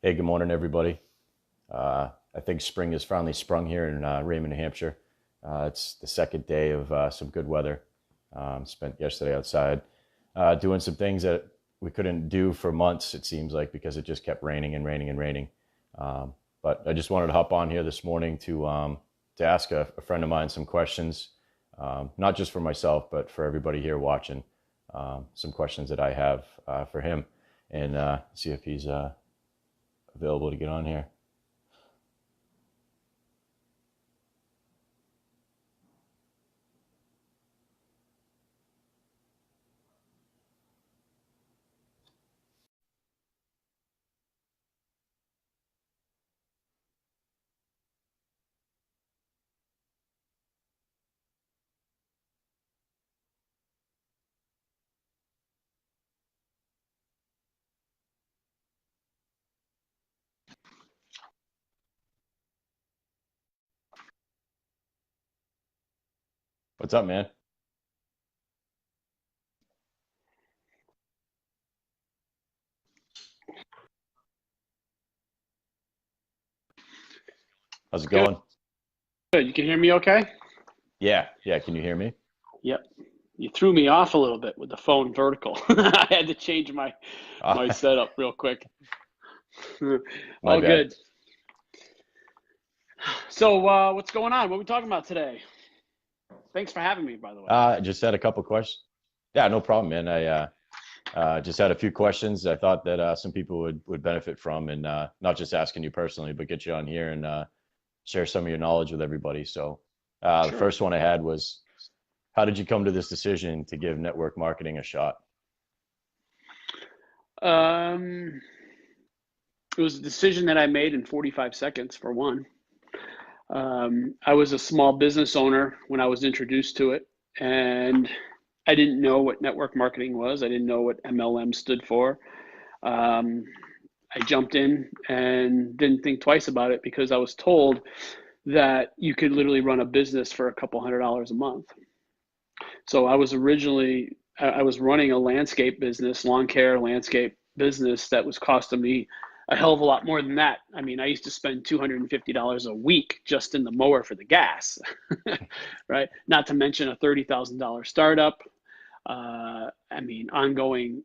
Hey, good morning, everybody. I think spring has finally sprung here in Raymond, New Hampshire. It's the second day of some good weather. Spent yesterday outside doing some things that we couldn't do for months, it seems like, because it just kept raining and raining and raining. But I just wanted to hop on here this morning to ask a friend of mine some questions, not just for myself, but for everybody here watching. Some questions that I have for him, and see if he's available to get on here. What's up, man? How's it Good. going? Good. You can hear me okay? Yeah, yeah. Can you hear me? Yep. You threw me off a little bit with the phone vertical. I had to change my Ah, setup real quick. my All bad. good. So, what's going on? What are we talking about today? Thanks for having me, by the way. Just had a couple questions. Yeah, no problem, man. I just had a few questions I thought that some people would benefit from, and not just asking you personally, but get you on here and share some of your knowledge with everybody. So, the Sure. first one I had was, how did you come to this decision to give network marketing a shot? Um, it was a decision that I made in 45 seconds for one. I was a small business owner when I was introduced to it, and I didn't know what network marketing was. I didn't know what MLM stood for. Um, I jumped in and didn't think twice about it because I was told that you could literally run a business for a couple $100s a month. So I was running a landscape business, lawn care landscape business that was costing me a hell of a lot more than that. I mean, I used to spend $250 a week just in the mower for the gas, right? Not to mention a $30,000 startup. I mean, ongoing,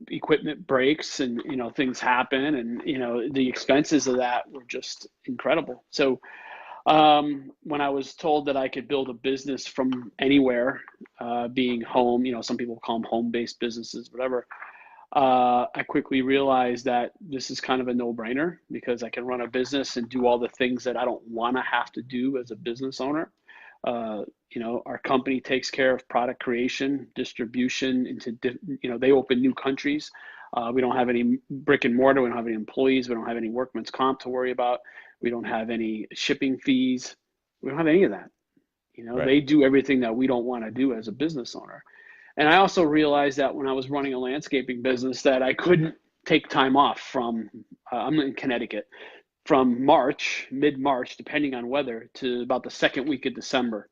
equipment breaks and, things happen. And, the expenses of that were just incredible. So when I was told that I could build a business from anywhere, being home, some people call them home-based businesses, whatever, I quickly realized that this is kind of a no-brainer because I can run a business and do all the things that I don't want to have to do as a business owner. Our company takes care of product creation, distribution into, they open new countries. We don't have any brick and mortar. We don't have any employees. We don't have any workman's comp to worry about. We don't have any shipping fees. We don't have any of that. Right. They do everything that we don't want to do as a business owner. And I also realized that when I was running a landscaping business that I couldn't take time off from, I'm in Connecticut, from March, mid-March, depending on weather, to about the second week of December.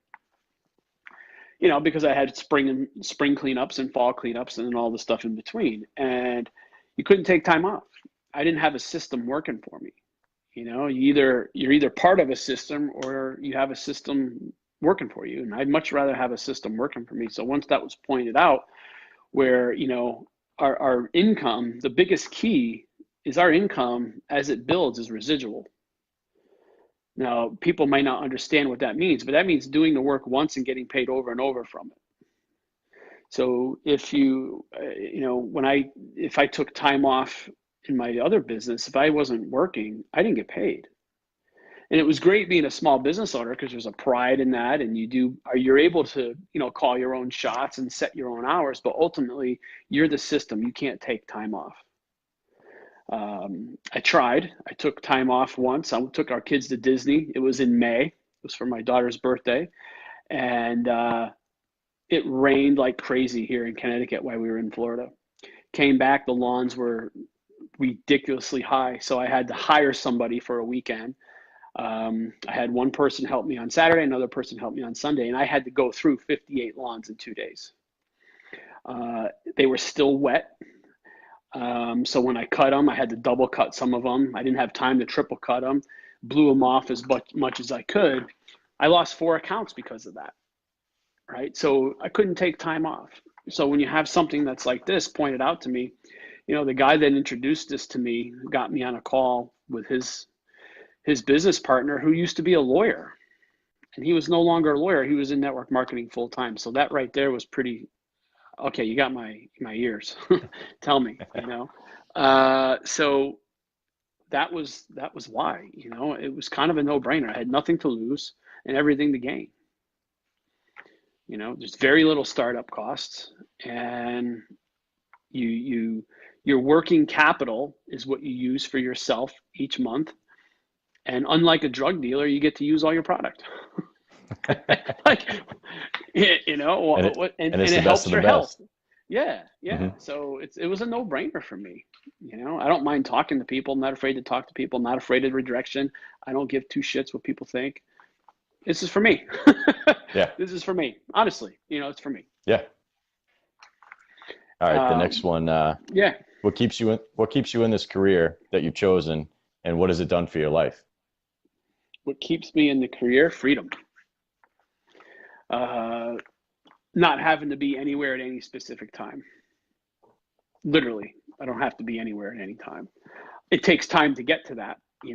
Because I had spring cleanups and fall cleanups and all the stuff in between. And you couldn't take time off. I didn't have a system working for me. You're either part of a system or you have a system working for you. And I'd much rather have a system working for me. So once that was pointed out, where our income, the biggest key is our income as it builds is residual. Now, people might not understand what that means, but that means doing the work once and getting paid over and over from it. So if if I took time off in my other business, if I wasn't working, I didn't get paid. And it was great being a small business owner because there's a pride in that, and you're able to call your own shots and set your own hours. But ultimately, you're the system. You can't take time off. I tried. I took time off once. I took our kids to Disney. It was in May. It was for my daughter's birthday, and it rained like crazy here in Connecticut while we were in Florida. Came back, the lawns were ridiculously high, so I had to hire somebody for a weekend. I had one person help me on Saturday, another person help me on Sunday, and I had to go through 58 lawns in 2 days. They were still wet. So when I cut them, I had to double cut some of them. I didn't have time to triple cut them, blew them off as much as I could. I lost 4 accounts because of that, right? So I couldn't take time off. So when you have something that's like this pointed out to me, the guy that introduced this to me got me on a call with his business partner who used to be a lawyer, and he was no longer a lawyer. He was in network marketing full time. So that right there was pretty okay. You got my ears. Tell me, So that was why, it was kind of a no brainer. I had nothing to lose and everything to gain. There's very little startup costs, and your working capital is what you use for yourself each month. And unlike a drug dealer, you get to use all your product. Like, and it helps your health. Yeah. Mm-hmm. So it was a no brainer for me. I don't mind talking to people. I'm not afraid to talk to people. I'm not afraid of rejection. I don't give two shits what people think. This is for me. Yeah. This is for me. Honestly, it's for me. Yeah. All right. The next one. Yeah. What keeps you in this career that you've chosen, and what has it done for your life? What keeps me in the career? Freedom. Not having to be anywhere at any specific time. Literally, I don't have to be anywhere at any time. It takes time to get to that. We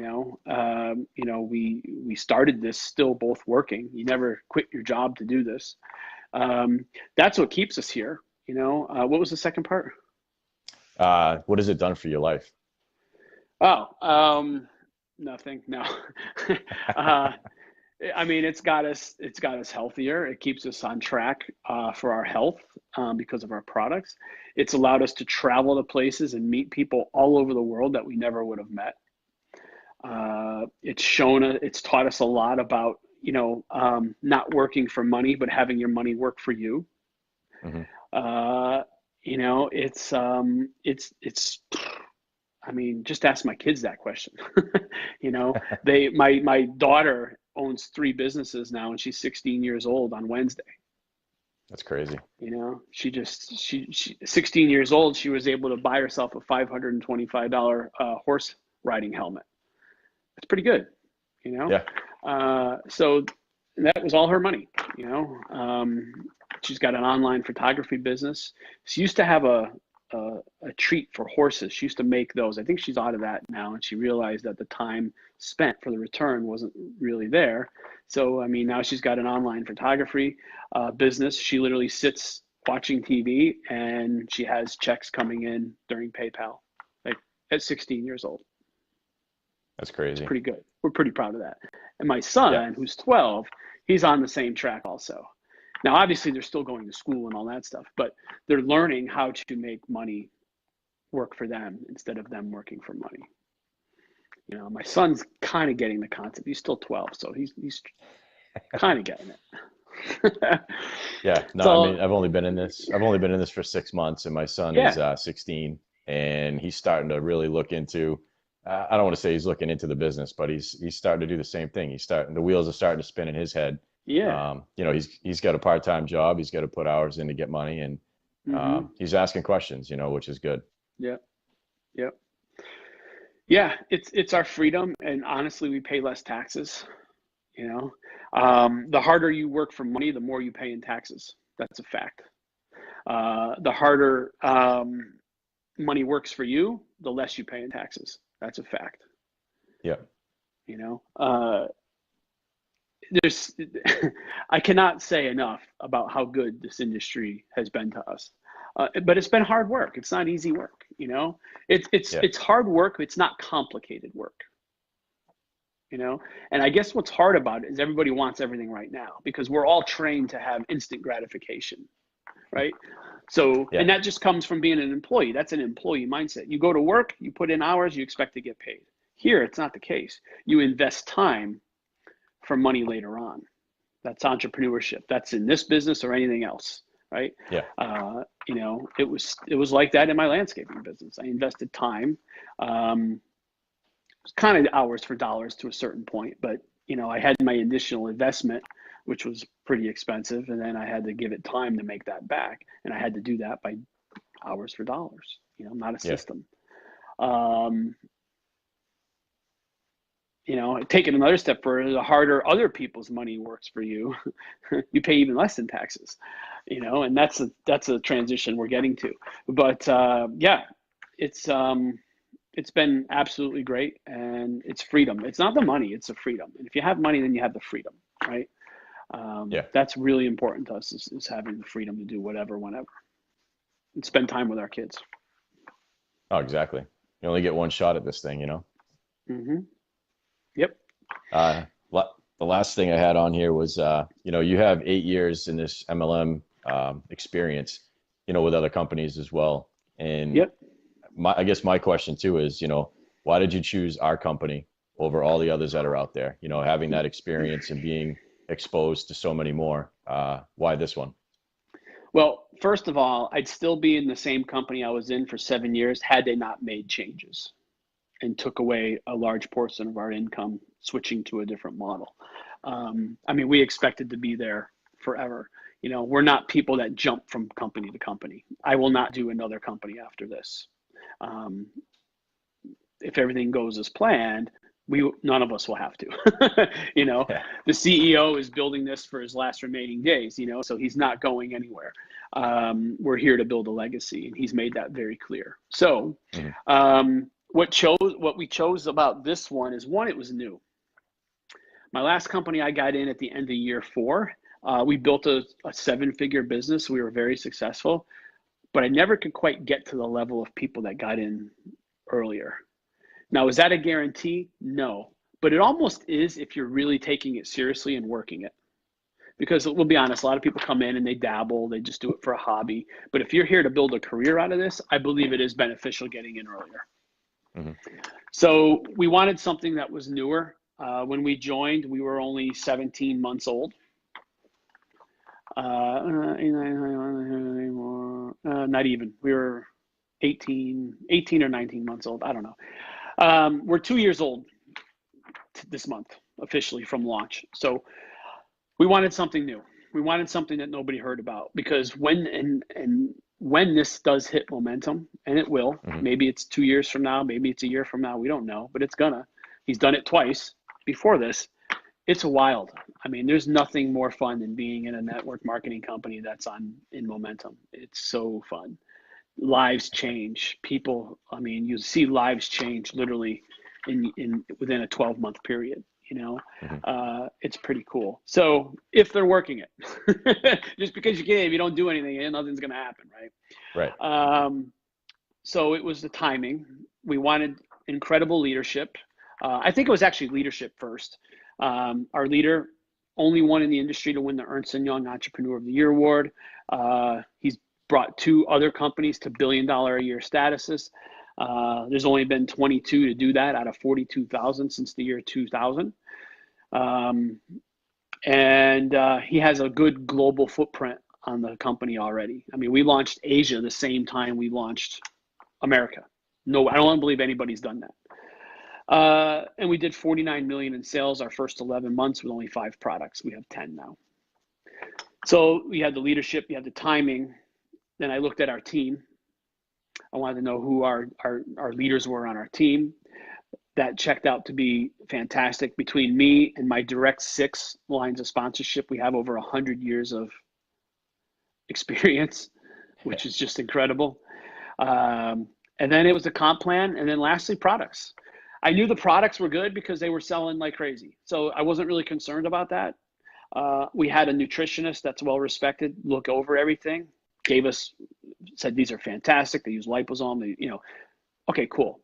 started this still both working. You never quit your job to do this. That's what keeps us here. What was the second part? What has it done for your life? Oh, nothing. No. It's got us healthier. It keeps us on track for our health because of our products. It's allowed us to travel to places and meet people all over the world that we never would have met. It's taught us a lot about, not working for money, but having your money work for you. Mm-hmm. Just ask my kids that question. My daughter owns 3 businesses now, and she's 16 years old on Wednesday. That's crazy. She 16 years old, she was able to buy herself a $525 horse riding helmet. That's pretty good, Yeah. So that was all her money, She's got an online photography business. She used to have a treat for horses. She used to make those. I think she's out of that now, and she realized that the time spent for the return wasn't really there. So, now she's got an online photography business. She literally sits watching TV, and she has checks coming in during PayPal, like at 16 years old. That's crazy. It's pretty good. We're pretty proud of that. And my son, who's 12, he's on the same track also. Now, obviously, they're still going to school and all that stuff, but they're learning how to make money work for them instead of them working for money. My son's kind of getting the concept. He's still 12, so he's kind of getting it. Yeah. No, so, I've only been in this for 6 months, and my son is 16, and he's starting to really look into. I don't want to say he's looking into the business, but he's starting to do the same thing. The wheels are starting to spin in his head. Yeah. He's got a part-time job. He's got to put hours in to get money, and he's asking questions, which is good. Yeah. Yep. Yeah. It's our freedom. And honestly, we pay less taxes, the harder you work for money, the more you pay in taxes. That's a fact. The harder money works for you, the less you pay in taxes. That's a fact. Yeah. I cannot say enough about how good this industry has been to us. But it's been hard work. It's not easy work, It's hard work. It's not complicated work, And I guess what's hard about it is everybody wants everything right now because we're all trained to have instant gratification, right? So, and that just comes from being an employee. That's an employee mindset. You go to work, you put in hours, you expect to get paid. Here, it's not the case. You invest time for money later on. That's entrepreneurship. That's in this business or anything else, right? Yeah. It was like that in my landscaping business. I invested time, kind of hours for dollars to a certain point, but I had my initial investment, which was pretty expensive, and then I had to give it time to make that back, and I had to do that by hours for dollars. not a Yeah. system. Take it another step further, the harder other people's money works for you, you pay even less in taxes, and that's a transition we're getting to. But yeah, it's been absolutely great, and it's freedom. It's not the money, it's the freedom. And if you have money, then you have the freedom, right? Yeah. That's really important to us is having the freedom to do whatever, whenever, and spend time with our kids. Oh, exactly. You only get one shot at this thing, Hmm. Yep. Uh, the last thing I had on here was, you have 8 years in this MLM experience, with other companies as well. And Yep. I guess my question too is, why did you choose our company over all the others that are out there? Having that experience and being exposed to so many more. Why this one? Well, first of all, I'd still be in the same company I was in for 7 years had they not made changes and took away a large portion of our income, switching to a different model. We expected to be there forever. We're not people that jump from company to company. I will not do another company after this. Um, if everything goes as planned, none of us will have to. Yeah. The CEO is building this for his last remaining days. So he's not going anywhere. We're here to build a legacy, and he's made that very clear. So, Mhm. what we chose about this one is, one, it was new. My last company, I got in at the end of year 4. We built a 7-figure business. We were very successful, but I never could quite get to the level of people that got in earlier. Now, is that a guarantee? No, but it almost is if you're really taking it seriously and working it. Because we'll be honest, a lot of people come in and they dabble, they just do it for a hobby. But if you're here to build a career out of this, I believe it is beneficial getting in earlier. Mhm. So we wanted something that was newer. When we joined, we were only 17 months old. Not even. We were 18 or 19 months old. I don't know. We're 2 years old this month, officially, from launch. So we wanted something new. We wanted something that nobody heard about, because when this does hit momentum, and it will, Mhm. maybe it's 2 years from now, maybe it's a year from now, we don't know, but it's gonna. He's done it twice before this. It's wild. There's nothing more fun than being in a network marketing company that's in momentum. It's so fun. Lives change. People, you see lives change literally in within a 12-month period. Mhm. It's pretty cool. So if they're working it, just because you can, if you don't do anything, nothing's going to happen, Right. right? So it was the timing. We wanted incredible leadership. I think it was actually leadership first. Our leader, only one in the industry to win the Ernst & Young Entrepreneur of the Year award. He's brought 2 other companies to $1 billion a year statuses. There's only been 22 to do that out of 42,000 since the year 2000. And he has a good global footprint on the company already. We launched Asia the same time we launched America. No, I don't believe anybody's done that. And we did 49 million in sales our first 11 months with only 5 products. We have 10 now. So we had the leadership, we had the timing. Then I looked at our team. I wanted to know who our leaders were on our team. That checked out to be fantastic. Between me and my direct 6 lines of sponsorship, we have over 100 years of experience, which is just incredible. And then it was the comp plan, and then lastly, products. I knew the products were good because they were selling like crazy. So I wasn't really concerned about that. We had a nutritionist that's well respected, look over everything, said these are fantastic. They use liposome. Okay, cool.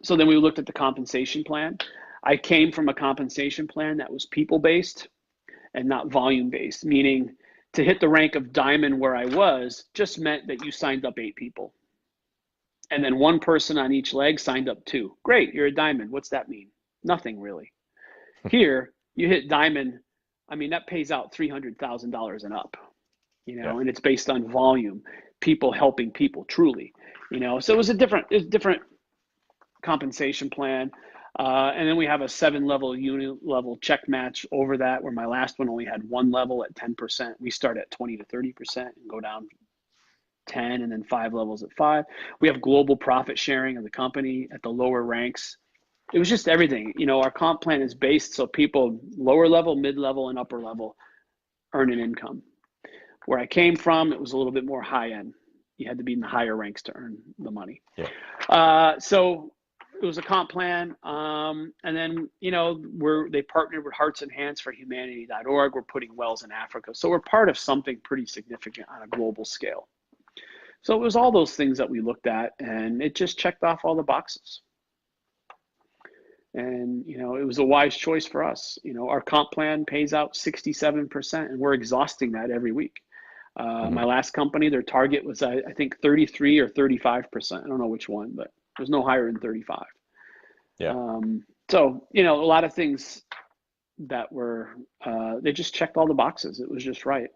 So then we looked at the compensation plan. I came from a compensation plan that was people-based and not volume-based, meaning to hit the rank of diamond where I was just meant that you signed up 8 people. And then 1 person on each leg signed up 2. Great, you're a diamond. What's that mean? Nothing really. Here, you hit diamond, that pays out $300,000 and up, Yeah. and it's based on volume, people helping people truly, so it was a different compensation plan. And then we have a 7-level unit level check match over that, where my last one only had 1 level at 10%. We start at 20 to 30% and go down 10, and then 5 levels at 5. We have global profit sharing of the company at the lower ranks. It was just everything. Our comp plan is based so people lower level, mid level, and upper level earn an income. Where I came from, it was a little bit more high end. You had to be in the higher ranks to earn the money. Yeah. So it was a comp plan. And then, they partnered with Hearts and Hands for Humanity.org. We're putting wells in Africa. So we're part of something pretty significant on a global scale. So it was all those things that we looked at, and it just checked off all the boxes. And, it was a wise choice for us. Our comp plan pays out 67%, and we're exhausting that every week. My last company, their target was, I think, 33 or 35%. I don't know which one, but there's no higher than 35. Yeah. So, a lot of things that were, they just checked all the boxes. It was just right.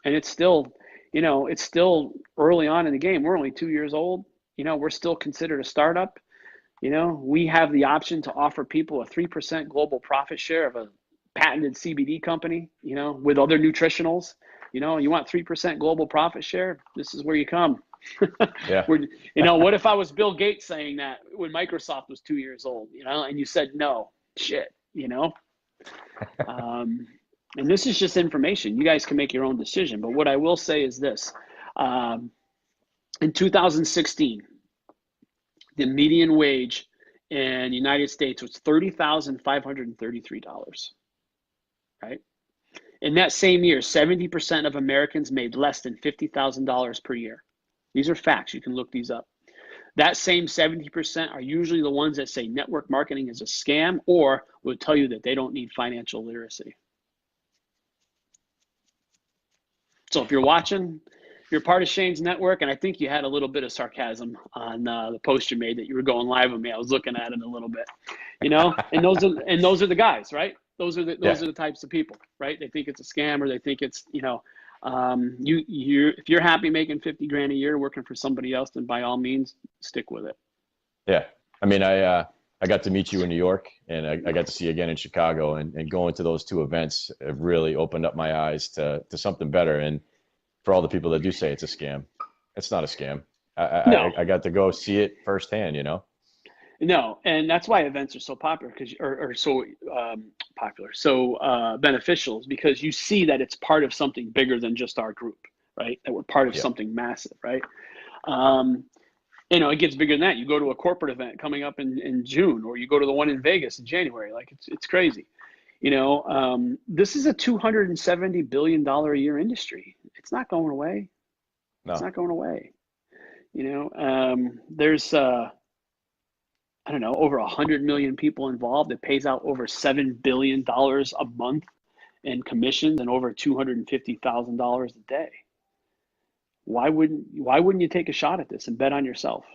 And it's still, it's still early on in the game. We're only 2 years old. We're still considered a startup. We have the option to offer people a 3% global profit share of a patented CBD company, with other nutritionals. You want 3% global profit share? This is where you come. Yeah. What if I was Bill Gates saying that when Microsoft was 2 years old, and you said no? Shit, and this is just information. You guys can make your own decision. But what I will say is this. In 2016, the median wage in the United States was $30,533, right? In that same year, 70% of Americans made less than $50,000 per year. These are facts. You can look these up. That same 70% are usually the ones that say network marketing is a scam or will tell you that they don't need financial literacy. So if you're watching, you're part of Shane's network, and I think you had a little bit of sarcasm on the post you made that you were going live with me. I was looking at it a little bit, and those are the guys, right? Those are the types of people, right? They think it's a scam, or they think it's, if you're happy making 50 grand a year working for somebody else, then by all means stick with it. Yeah. I mean, I got to meet you in New York, and I got to see you again in Chicago, and going to those two events have really opened up my eyes to something better. And for all the people that do say it's a scam, it's not a scam. I got to go see it firsthand, No, and that's why events are so popular, so beneficial, because you see that it's part of something bigger than just our group, right? That we're part of something massive, right? It gets bigger than that. You go to a corporate event coming up in June, or you go to the one in Vegas in January. Like it's crazy. This is a $270 billion a year industry. It's not going away. No. It's not going away. There's I don't know, over 100 million people involved. It pays out over $7 billion a month in commissions and over $250,000 a day. Why wouldn't you take a shot at this and bet on yourself?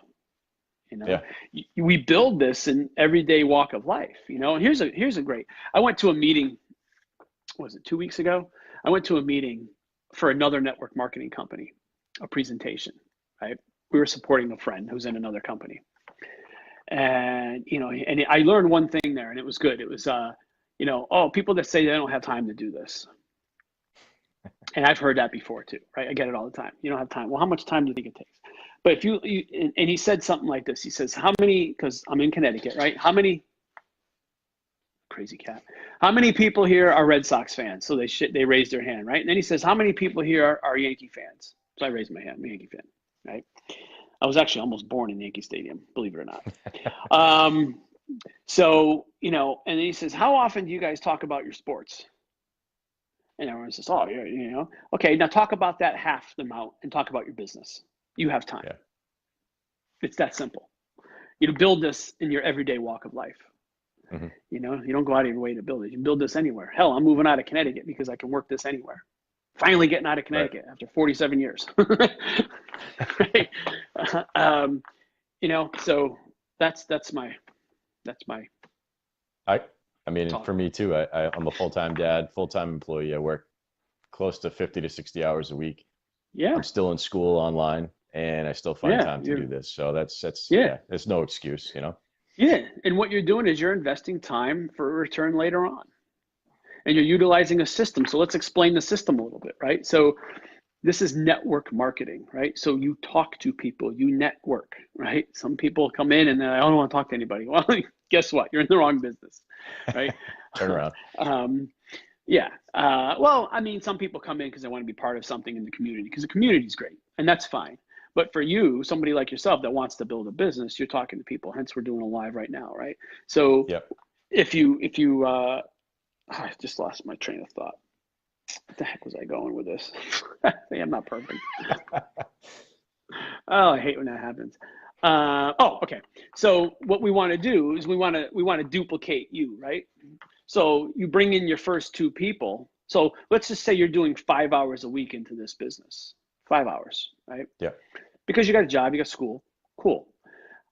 We build this in everyday walk of life, and here's a great, I went to a meeting, was it 2 weeks ago? I went to a meeting for another network marketing company, a presentation, right? We were supporting a friend who's in another company. And, and I learned one thing there, and it was good. It was, people that say they don't have time to do this. And I've heard that before too, right? I get it all the time. You don't have time. Well, how much time do you think it takes? But if and he said something like this, he says, because I'm in Connecticut, right? Crazy cat. How many people here are Red Sox fans? So they raised their hand, right? And then he says, how many people here are Yankee fans? So I raised my hand, I'm a Yankee fan, right? I was actually almost born in Yankee Stadium, believe it or not. So, and then he says, how often do you guys talk about your sports? And everyone says, oh, yeah, okay, now talk about that half the amount and talk about your business. You have time. Yeah. It's that simple. You build this in your everyday walk of life. Mm-hmm. You don't go out of your way to build it. You can build this anywhere. Hell, I'm moving out of Connecticut because I can work this anywhere. Finally getting out of Connecticut after 47 years. Right? So that's my I mean, talk. For me too, I'm a full-time dad, full-time employee. I work close to 50 to 60 hours a week. Yeah. I'm still in school online, and I still find time to do this. So that's there's no excuse, Yeah. And what you're doing is you're investing time for a return later on. And you're utilizing a system. So let's explain the system a little bit, right? So This is network marketing, right? So you talk to people, you network, right? Some people come in and they're like, I don't want to talk to anybody. Well, guess what? You're in the wrong business, right? Turn around. Yeah. Well, I mean, some people come in because they want to be part of something in the community because the community is great, and that's fine. But for you, somebody like yourself that wants to build a business, you're talking to people. Hence, we're doing a live right now, right? So Yep. if you, I just lost my train of thought. What the heck was I going with this? I'm not perfect. Oh, I hate when that happens. Okay. So what we want to do is we want to duplicate you, right? So you bring in your first two people. So let's just say you're doing 5 hours a week into this business. 5 hours, right? Yeah. Because you got a job, you got school. Cool.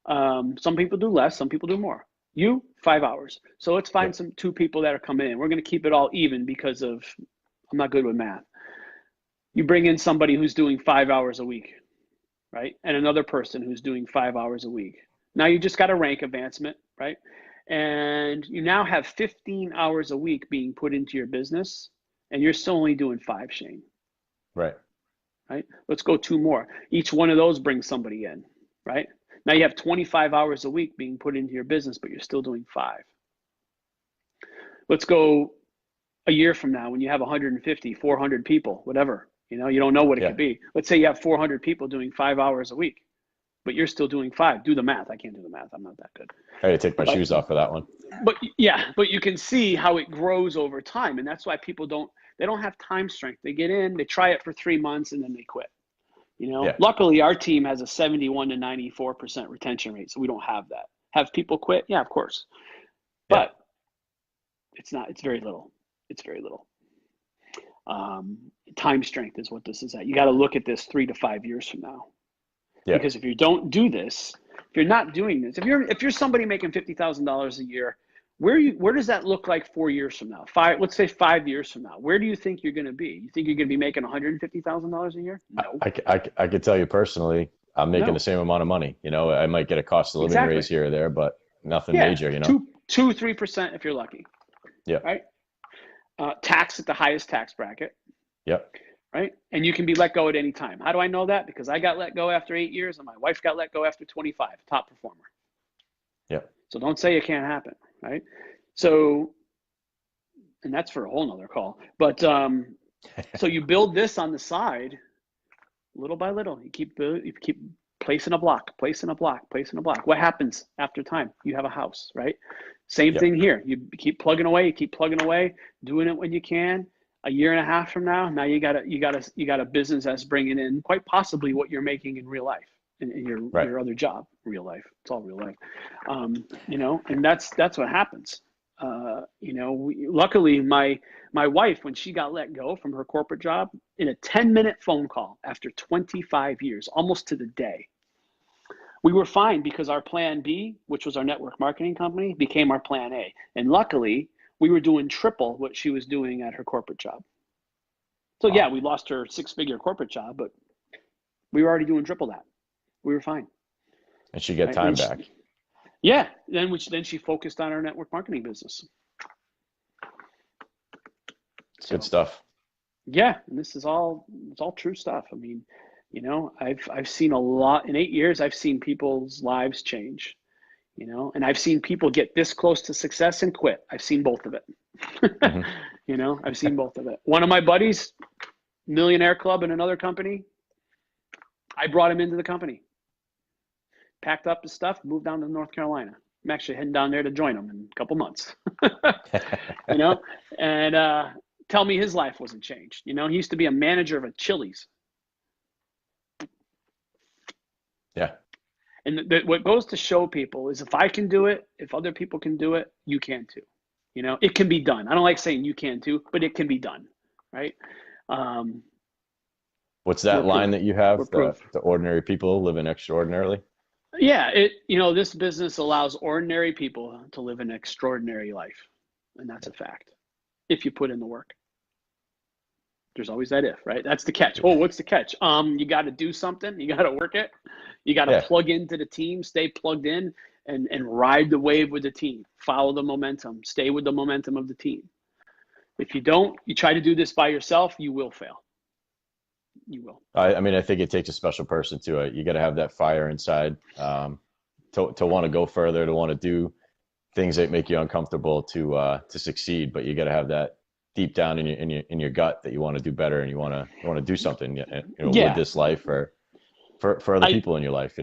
Some people do less, some people do more. You, 5 hours. So let's find some two people that are coming in. We're going to keep it all even because of I'm not good with math. You bring in somebody who's doing 5 hours a week, right? And another person who's doing 5 hours a week. Now you just got a rank advancement, right? And you now have 15 hours a week being put into your business, and you're still only doing 5, Shane. Right. Right? Let's go 2 more. Each one of those brings somebody in, right? Now you have 25 hours a week being put into your business, but you're still doing 5. Let's go a year from now when you have 150, 400 people, whatever. You know, you don't know what it could be. Let's say you have 400 people doing 5 hours a week, but you're still doing 5. Do the math. I can't do the math. I'm not that good. I had to take my shoes off for that one. But yeah, but you can see how it grows over time. And that's why people don't have time strength. They get in, they try it for 3 months, and then they quit. You know, luckily our team has a 71 to 94% retention rate. So we don't have that. Have people quit? Yeah, of course. But it's very little. It's very little. Time strength is what this is at. You got to look at this 3 to 5 years from now. Yeah. Because if you don't do this, if you're not doing this, if you're somebody making $50,000 a year, where does that look like 4 years from now? Let's say 5 years from now. Where do you think you're going to be? You think you're going to be making $150,000 a year? No. I could tell you personally, I'm making the same amount of money. You know, I might get a cost of living raise here or there, but nothing major. You know, 2-3% if you're lucky. Yeah. Right. Tax at the highest tax bracket. Yep. Right. And you can be let go at any time. How do I know that? Because I got let go after 8 years and my wife got let go after 25, top performer. Yep. So don't say it can't happen. Right. So, and that's for a whole nother call. But so you build this on the side, little by little. You keep placing a block. What happens after time? You have a house, right? Same thing here. You keep plugging away, doing it when you can. A year and a half from now you got a business that's bringing in quite possibly what you're making in real life, in your other job, real life. It's all real life. You know, and that's what happens. You know, luckily my wife, when she got let go from her corporate job, in a 10-minute phone call after 25 years, almost to the day, we were fine because our plan B, which was our network marketing company, became our plan A. And luckily, we were doing triple what she was doing at her corporate job. So yeah, we lost her 6-figure corporate job, but we were already doing triple that. We were fine. And she got time back. Yeah, then she focused on our network marketing business. Good stuff. Yeah, and it's all true stuff. I mean, you know, I've seen a lot in 8 years. I've seen people's lives change. You know, and I've seen people get this close to success and quit. I've seen both of it. Mm-hmm. You know, I've seen both of it. One of my buddies, millionaire club in another company, I brought him into the company. Packed up his stuff, moved down to North Carolina. I'm actually heading down there to join him in a couple months. You know, and tell me his life wasn't changed. You know, he used to be a manager of a Chili's. Yeah. And what goes to show people is if I can do it, if other people can do it, you can too. You know, it can be done. I don't like saying you can too, but it can be done, right? What's that line that you have? The ordinary people living extraordinarily? Yeah, you know, this business allows ordinary people to live an extraordinary life. And that's a fact. If you put in the work. There's always that if, right? That's the catch. Oh, what's the catch? You got to do something. You got to work it. You got to plug into the team, stay plugged in, and ride the wave with the team. Follow the momentum. Stay with the momentum of the team. If you don't, you try to do this by yourself, you will fail. You will. I mean, I think it takes a special person to it. You got to have that fire inside, to want to go further, to want to do things that make you uncomfortable to succeed. But you got to have that deep down in your gut that you want to do better, and you want to do something, with Yeah. this life or for other I, people in your life,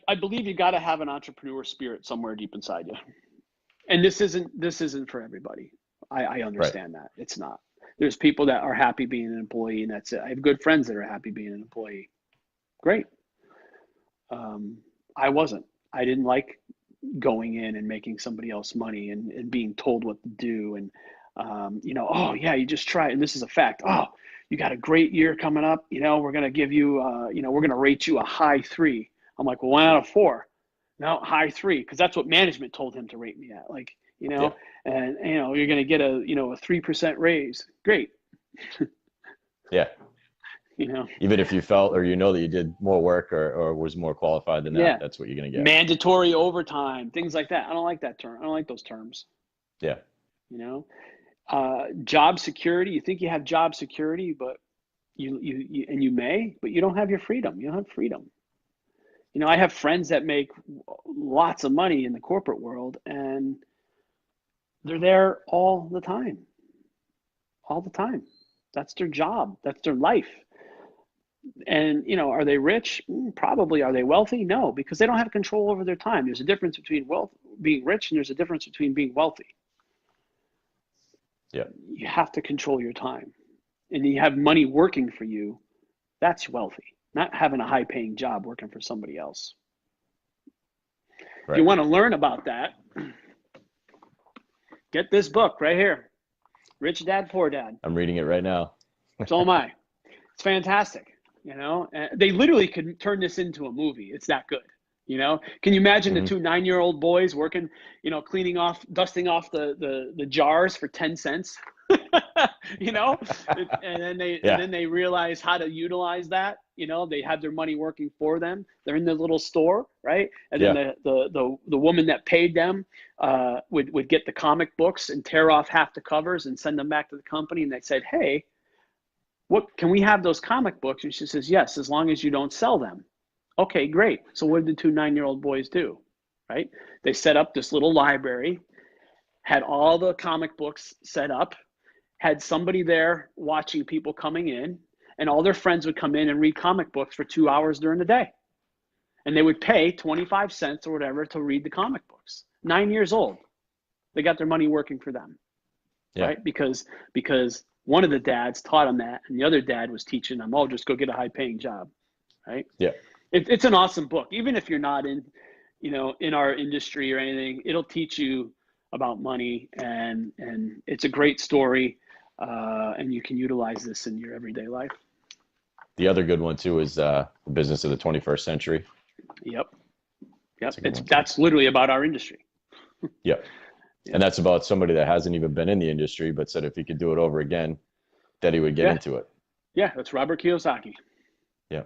I believe you got to have an entrepreneur spirit somewhere deep inside you. And this isn't for everybody. I Right. understand that. It's not. There's people that are happy being an employee, and that's it. I have good friends that are happy being an employee. Great. I wasn't. I didn't like going in and making somebody else money and being told what to do. And, oh, yeah, you just try it. And this is a fact. Oh, you got a great year coming up. We're going to give you, we're going to rate you a high 3. I'm like, well, 1 out of 4. No, high 3, because that's what management told him to rate me at. Like, Yeah. and, you're going to get a 3% raise. Great. Yeah. Even if you felt or that you did more work or was more qualified than that, Yeah. that's what you're going to get. Mandatory overtime, things like that. I don't like that term. I don't like those terms. Yeah. Job security. You think you have job security, but you may, but you don't have your freedom. You don't have freedom. I have friends that make lots of money in the corporate world, and they're there all the time. All the time. That's their job. That's their life. And, are they rich? Probably. Are they wealthy? No, because they don't have control over their time. There's a difference between being rich, and there's a difference between being wealthy. Yeah. You have to control your time. And you have money working for you. That's wealthy. Not having a high-paying job working for somebody else. Right. If you want to learn about that, get this book right here, Rich Dad, Poor Dad. I'm reading it right now. So am I. It's fantastic. They literally could turn this into a movie. It's that good. Can you imagine the 2 9-year-old boys working, dusting off the jars for 10 cents? And then they realize how to utilize that. They have their money working for them. They're in their little store, right? And then the woman that paid them would get the comic books and tear off half the covers and send them back to the company. And they said, hey, what can we have those comic books? And she says, yes, as long as you don't sell them. Okay, great. So what did the 2 9-year-old boys do? Right? They set up this little library, had all the comic books set up, had somebody there watching people coming in, and all their friends would come in and read comic books for 2 hours during the day. And they would pay 25 cents or whatever to read the comic books. 9 years old. They got their money working for them. Yeah. Right? Because one of the dads taught them that, and the other dad was teaching them, oh, just go get a high-paying job. Right? Yeah. It's an awesome book. Even if you're not in our industry or anything, it'll teach you about money, and it's a great story, and you can utilize this in your everyday life. The other good one too is The Business of the 21st Century. Yep. That's literally about our industry. Yep. Yeah. And that's about somebody that hasn't even been in the industry, but said if he could do it over again, that he would get into it. Yeah, that's Robert Kiyosaki. Yeah.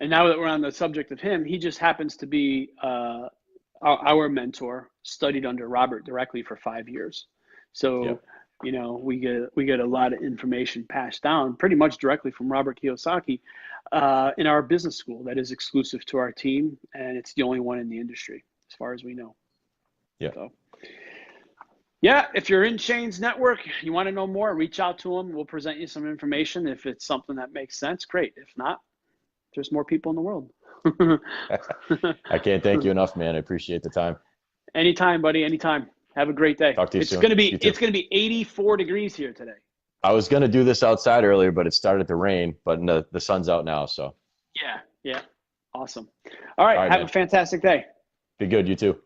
And now that we're on the subject of him, he just happens to be our mentor, studied under Robert directly for 5 years. So, we get a lot of information passed down pretty much directly from Robert Kiyosaki in our business school that is exclusive to our team. And it's the only one in the industry, as far as we know. Yeah. So, if you're in Shane's network, you want to know more, reach out to him. We'll present you some information. If it's something that makes sense, great. If not, there's more people in the world. I can't thank you enough, man. I appreciate the time. Anytime, buddy. Anytime. Have a great day. Talk to you soon. It's gonna be 84 degrees here today. I was gonna do this outside earlier, but it started to rain. But the sun's out now, so. Yeah. Awesome. All right. Have a fantastic day. Be good. You too.